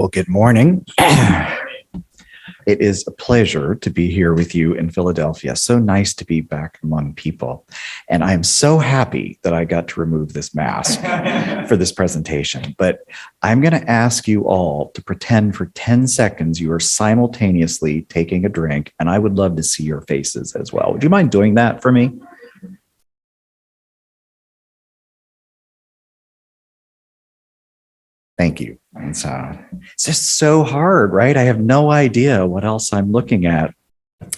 Well, good morning. It is a pleasure to be here with you in Philadelphia. So nice to be back among people. And I'm so happy that I got to remove this mask for this presentation. But I'm going to ask you all to pretend for 10 seconds you are simultaneously taking a drink, and I would love to see your faces as well. Would you mind doing that for me? Thank you. It's just so hard, right? I have no idea what else I'm looking at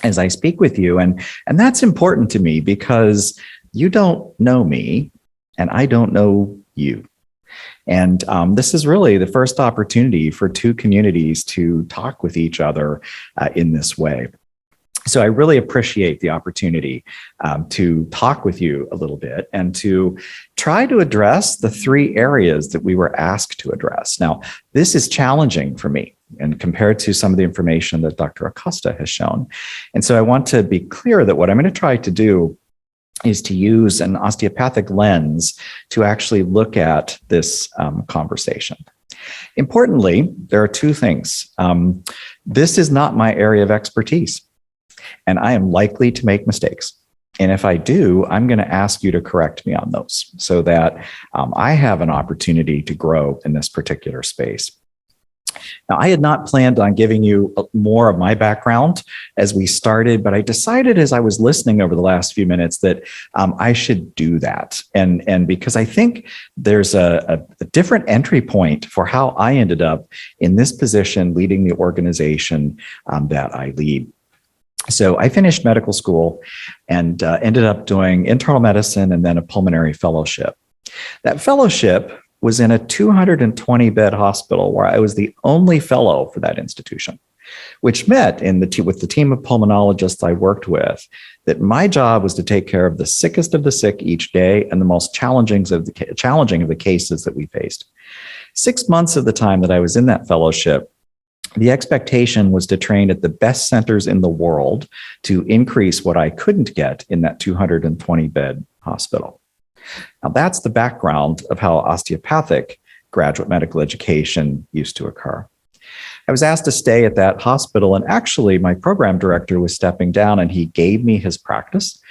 as I speak with you. And that's important to me because you don't know me and I don't know you. And this is really the first opportunity for two communities to talk with each other in this way. So I really appreciate the opportunity to talk with you a little bit and to try to address the three areas that we were asked to address. Now, this is challenging for me and compared to some of the information that Dr. Acosta has shown. And so I want to be clear that what I'm going to try to do is to use an osteopathic lens to actually look at this conversation. Importantly, there are two things. This is not my area of expertise. And I am likely to make mistakes. And if I do, I'm going to ask you to correct me on those so that I have an opportunity to grow in this particular space. Now, I had not planned on giving you more of my background as we started, but I decided as I was listening over the last few minutes that I should do that. And because I think there's a different entry point for how I ended up in this position leading the organization that I lead. So I finished medical school and ended up doing internal medicine and then a pulmonary fellowship. That fellowship was in a 220-bed hospital where I was the only fellow for that institution, which meant with the team of pulmonologists I worked with, that my job was to take care of the sickest of the sick each day and the most challenging of the cases that we faced. 6 months of the time that I was in that fellowship, the expectation was to train at the best centers in the world to increase what I couldn't get in that 220-bed hospital. Now, that's the background of how osteopathic graduate medical education used to occur. I was asked to stay at that hospital, and actually my program director was stepping down and he gave me his practice.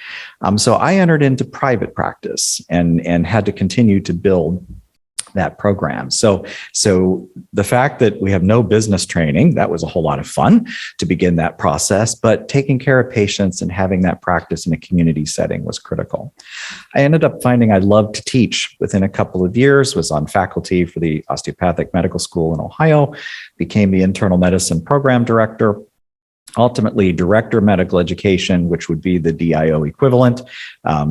So I entered into private practice and had to continue to build that program. So the fact that we have no business training, that was a whole lot of fun to begin that process, but taking care of patients and having that practice in a community setting was critical. I ended up finding I loved to teach within a couple of years, was on faculty for the Osteopathic Medical School in Ohio, became the internal medicine program director, ultimately director of medical education, which would be the DIO equivalent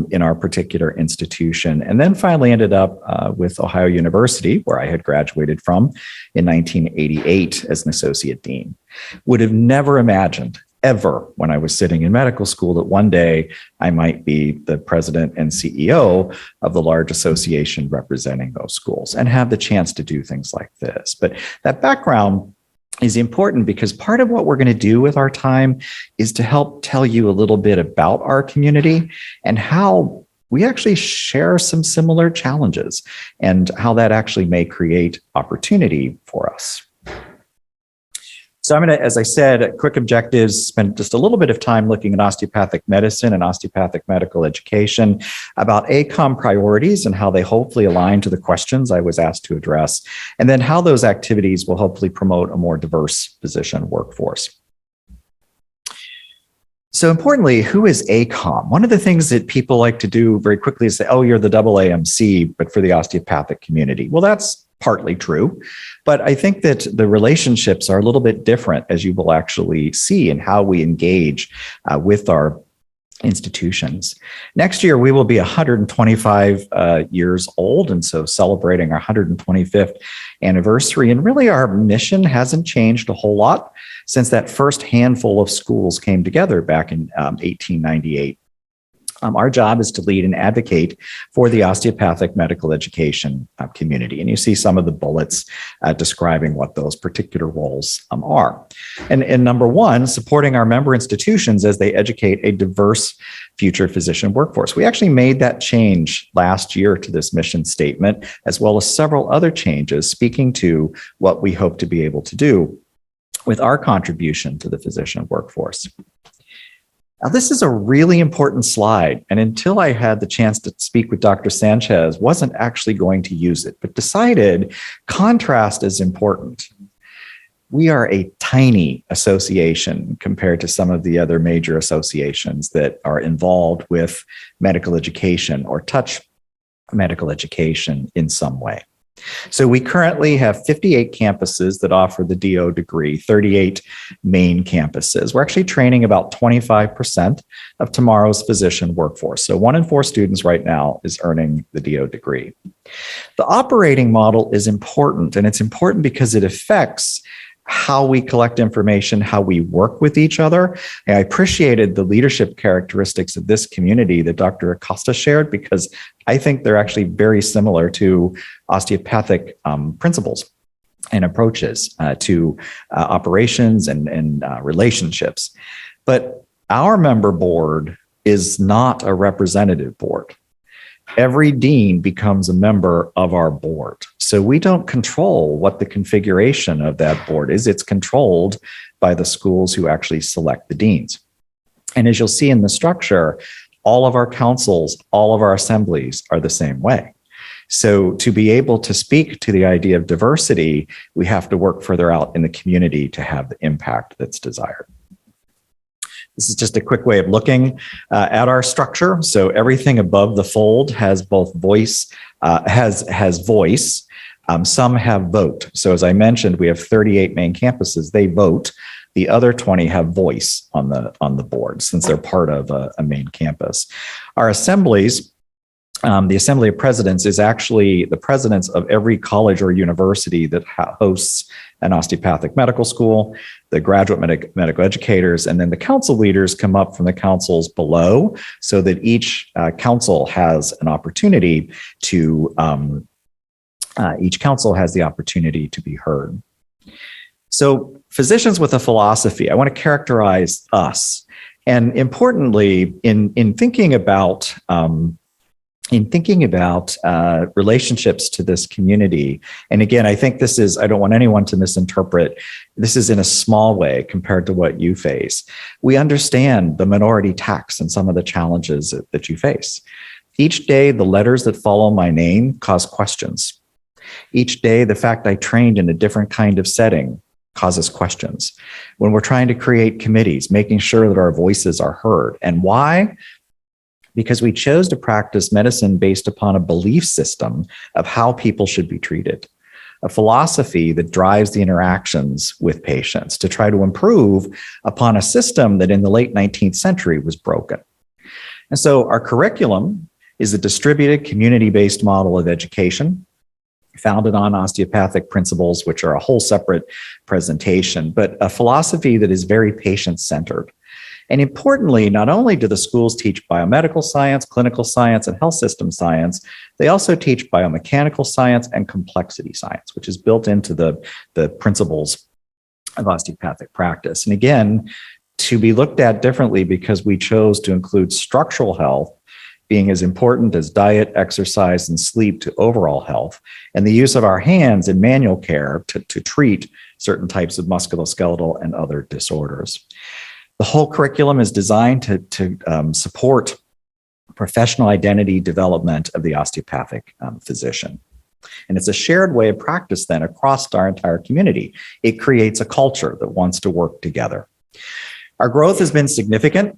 in our particular institution. And then finally ended up with Ohio University, where I had graduated from in 1988 as an associate dean. Would have never imagined ever when I was sitting in medical school that one day I might be the president and CEO of the large association representing those schools and have the chance to do things like this. But that background is important because part of what we're going to do with our time is to help tell you a little bit about our community and how we actually share some similar challenges and how that actually may create opportunity for us. So I'm going to, as I said, quick objectives, spend just a little bit of time looking at osteopathic medicine and osteopathic medical education, about ACOM priorities and how they hopefully align to the questions I was asked to address, and then how those activities will hopefully promote a more diverse physician workforce. So importantly, who is ACOM? One of the things that people like to do very quickly is say, oh, you're the AAMC, but for the osteopathic community. Well, that's partly true, but I think that the relationships are a little bit different, as you will actually see in how we engage with our institutions. Next year, we will be 125 years old, and so celebrating our 125th anniversary. And really, our mission hasn't changed a whole lot since that first handful of schools came together back in 1898. Our job is to lead and advocate for the osteopathic medical education community. And you see some of the bullets describing what those particular roles are. And number one, supporting our member institutions as they educate a diverse future physician workforce. We actually made that change last year to this mission statement, as well as several other changes speaking to what we hope to be able to do with our contribution to the physician workforce. Now, this is a really important slide, and until I had the chance to speak with Dr. Sanchez, wasn't actually going to use it, but decided contrast is important. We are a tiny association compared to some of the other major associations that are involved with medical education or touch medical education in some way. So we currently have 58 campuses that offer the DO degree, 38 main campuses. We're actually training about 25% of tomorrow's physician workforce. So 1 in 4 students right now is earning the DO degree. The operating model is important, and it's important because it affects how we collect information, how we work with each other. And I appreciated the leadership characteristics of this community that Dr. Acosta shared, because I think they're actually very similar to osteopathic principles and approaches to operations and relationships. But our member board is not a representative board. Every dean becomes a member of our board. So we don't control what the configuration of that board is. It's controlled by the schools who actually select the deans. And as you'll see in the structure, all of our councils, all of our assemblies are the same way. So to be able to speak to the idea of diversity, we have to work further out in the community to have the impact that's desired. This is just a quick way of looking at our structure. So everything above the fold has both voice, has voice. Some have vote. So as I mentioned, we have 38 main campuses. They vote. The other 20 have voice on the board since they're part of a main campus. Our assemblies, the Assembly of Presidents is actually the presidents of every college or university that hosts an osteopathic medical school, the graduate medical educators, and then the council leaders come up from the councils below so that each council has an opportunity to, each council has the opportunity to be heard. So physicians with a philosophy, I want to characterize us. And importantly, in thinking about relationships to this community. And again, I think this is, I don't want anyone to misinterpret, this is in a small way compared to what you face. We understand the minority tax and some of the challenges that you face. Each day, the letters that follow my name cause questions. Each day, the fact I trained in a different kind of setting causes questions. When we're trying to create committees, making sure that our voices are heard. And why? Because we chose to practice medicine based upon a belief system of how people should be treated, a philosophy that drives the interactions with patients to try to improve upon a system that in the late 19th century was broken. And so our curriculum is a distributed community-based model of education founded on osteopathic principles, which are a whole separate presentation, but a philosophy that is very patient-centered. And importantly, not only do the schools teach biomedical science, clinical science, and health system science, they also teach biomechanical science and complexity science, which is built into the principles of osteopathic practice. And again, to be looked at differently because we chose to include structural health being as important as diet, exercise, and sleep to overall health, and the use of our hands in manual care to treat certain types of musculoskeletal and other disorders. The whole curriculum is designed to support professional identity development of the osteopathic physician. And it's a shared way of practice then across our entire community. It creates a culture that wants to work together. Our growth has been significant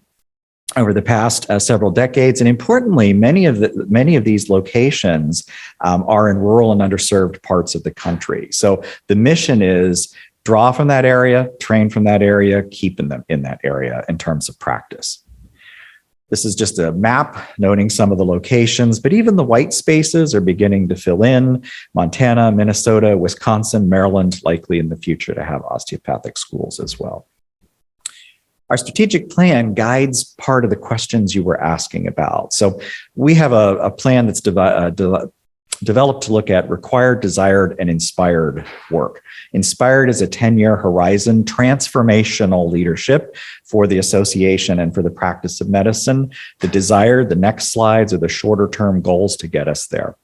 over the past several decades, and importantly, many of these locations are in rural and underserved parts of the country. So the mission is draw from that area, train from that area, keep them in that area in terms of practice. This is just a map noting some of the locations, but even the white spaces are beginning to fill in. Montana, Minnesota, Wisconsin, Maryland, likely in the future to have osteopathic schools as well. Our strategic plan guides part of the questions you were asking about. So we have a plan that's developed to look at required, desired, and inspired work. Inspired is a 10-year horizon, transformational leadership for the association and for the practice of medicine. The desired, the next slides, are the shorter-term goals to get us there.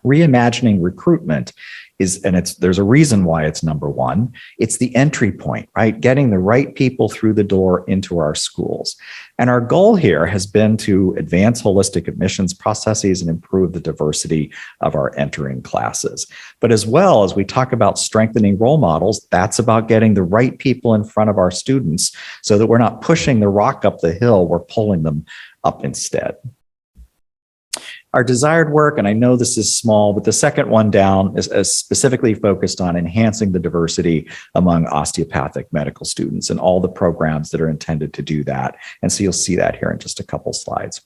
Reimagining recruitment there's a reason why it's number one. It's the entry point, right? Getting the right people through the door into our schools. And our goal here has been to advance holistic admissions processes and improve the diversity of our entering classes. But as well as we talk about strengthening role models, that's about getting the right people in front of our students so that we're not pushing the rock up the hill, we're pulling them up instead. Our desired work, and I know this is small, but the second one down is specifically focused on enhancing the diversity among osteopathic medical students and all the programs that are intended to do that. And so you'll see that here in just a couple slides.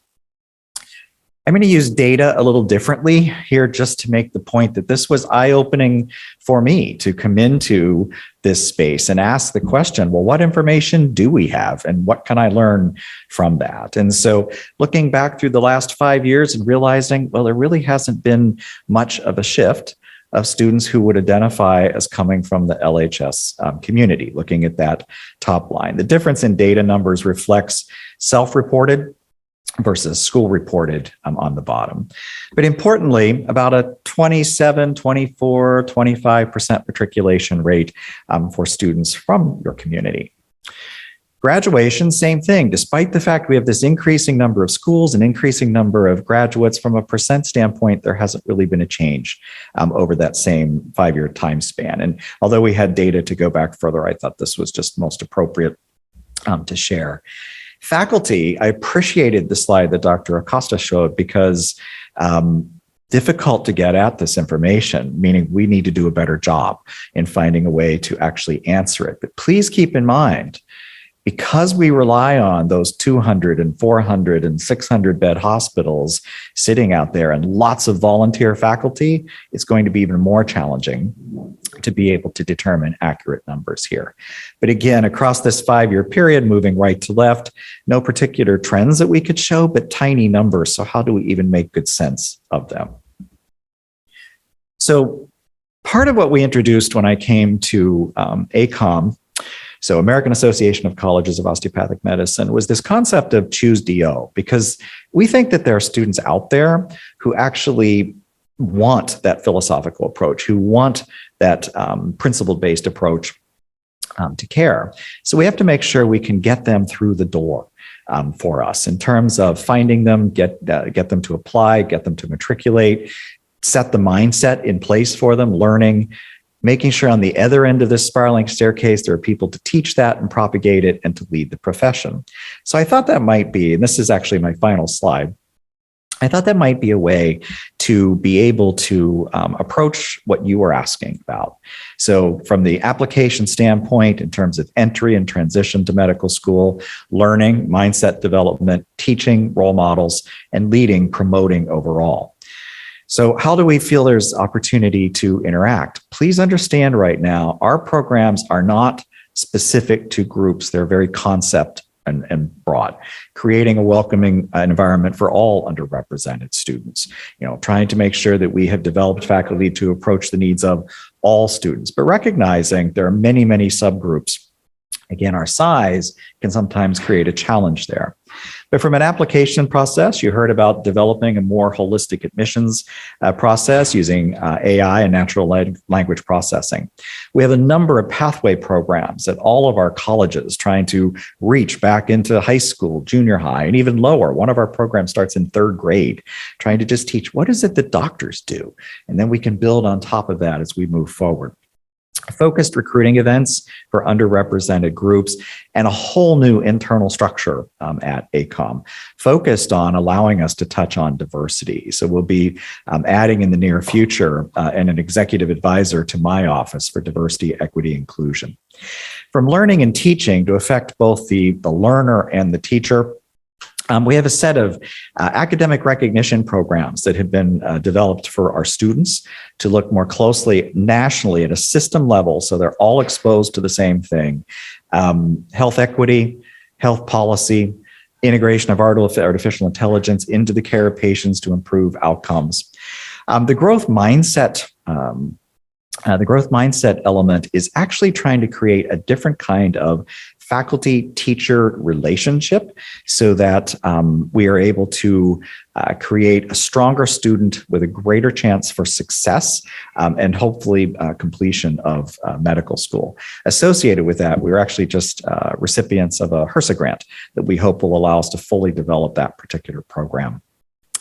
I'm going to use data a little differently here just to make the point that this was eye-opening for me to come into this space and ask the question, well, what information do we have and what can I learn from that? And so looking back through the last 5 years and realizing, well, there really hasn't been much of a shift of students who would identify as coming from the LHS community, looking at that top line. The difference in data numbers reflects self-reported versus school reported on the bottom. But importantly, about a 27, 24, 25% matriculation rate for students from your community. Graduation, same thing. Despite the fact we have this increasing number of schools and increasing number of graduates, from a percent standpoint, there hasn't really been a change over that same 5-year time span. And although we had data to go back further, I thought this was just most appropriate to share. Faculty, I appreciated the slide that Dr. Acosta showed because difficult to get at this information, meaning we need to do a better job in finding a way to actually answer it. But please keep in mind, because we rely on those 200 and 400 and 600 bed hospitals sitting out there and lots of volunteer faculty, it's going to be even more challenging to be able to determine accurate numbers here. But again, across this 5-year period, moving right to left, no particular trends that we could show, but tiny numbers. So how do we even make good sense of them? So part of what we introduced when I came to ACOM, so American Association of Colleges of Osteopathic Medicine, was this concept of choose DO, because we think that there are students out there who actually want that philosophical approach, who want that principle-based approach to care. So we have to make sure we can get them through the door for us in terms of finding them, get them to apply, get them to matriculate, set the mindset in place for them, learning, making sure on the other end of this spiraling staircase, there are people to teach that and propagate it and to lead the profession. So I thought that might be, and this is actually my final slide, I thought that might be a way to be able to approach what you were asking about. So from the application standpoint, in terms of entry and transition to medical school, learning, mindset development, teaching, role models, and leading, promoting overall. So how do we feel there's opportunity to interact? Please understand right now, our programs are not specific to groups. They're very concept and broad, creating a welcoming environment for all underrepresented students, trying to make sure that we have developed faculty to approach the needs of all students, but recognizing there are many, many subgroups. Again, our size can sometimes create a challenge there. But from an application process, you heard about developing a more holistic admissions process using AI and natural language processing. We have a number of pathway programs at all of our colleges trying to reach back into high school, junior high, and even lower. One of our programs starts in 3rd grade, trying to just teach what is it that doctors do? And then we can build on top of that as we move forward. Focused recruiting events for underrepresented groups, and a whole new internal structure at ACOM focused on allowing us to touch on diversity. So we'll be adding in the near future an executive advisor to my office for diversity, equity, inclusion. From learning and teaching to affect both the learner and the teacher, we have a set of academic recognition programs that have been developed for our students to look more closely nationally at a system level, so they're all exposed to the same thing. Health equity, health policy, integration of artificial intelligence into the care of patients to improve outcomes. The growth mindset element is actually trying to create a different kind of faculty-teacher relationship so that we are able to create a stronger student with a greater chance for success and hopefully completion of medical school. Associated with that, we were actually just recipients of a HRSA grant that we hope will allow us to fully develop that particular program.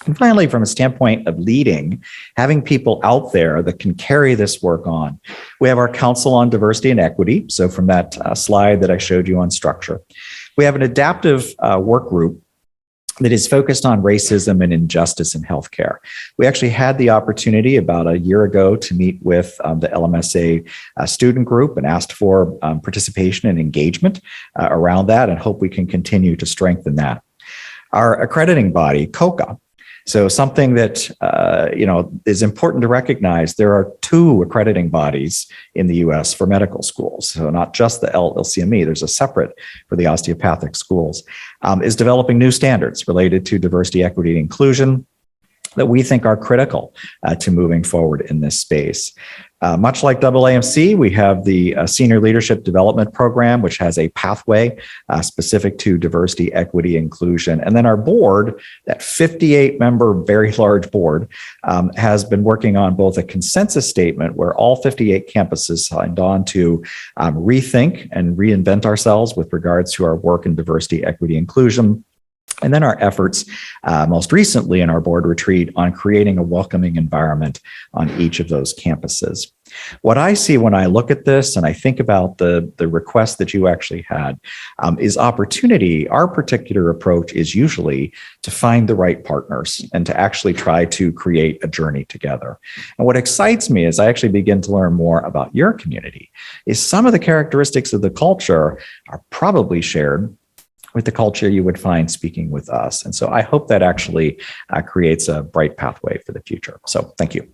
And finally, from a standpoint of leading, having people out there that can carry this work on. We have our Council on Diversity and Equity. So from that slide that I showed you on structure, we have an adaptive work group that is focused on racism and injustice in healthcare. We actually had the opportunity about a year ago to meet with the LMSA student group and asked for participation and engagement around that, and hope we can continue to strengthen that. Our accrediting body, COCA. So something that is important to recognize, there are 2 accrediting bodies in the US for medical schools. So not just the LCME, there's a separate for the osteopathic schools, is developing new standards related to diversity, equity, and inclusion that we think are critical to moving forward in this space. Much like AAMC, we have the Senior Leadership Development Program, which has a pathway specific to diversity, equity, inclusion. And then our board, that 58-member, very large board, has been working on both a consensus statement where all 58 campuses signed on to rethink and reinvent ourselves with regards to our work in diversity, equity, inclusion. And then our efforts, most recently in our board retreat, on creating a welcoming environment on each of those campuses. What I see when I look at this and I think about the request that you actually had is opportunity. Our particular approach is usually to find the right partners and to actually try to create a journey together. And what excites me as I actually begin to learn more about your community is some of the characteristics of the culture are probably shared with the culture you would find speaking with us. And so I hope that actually creates a bright pathway for the future. So thank you.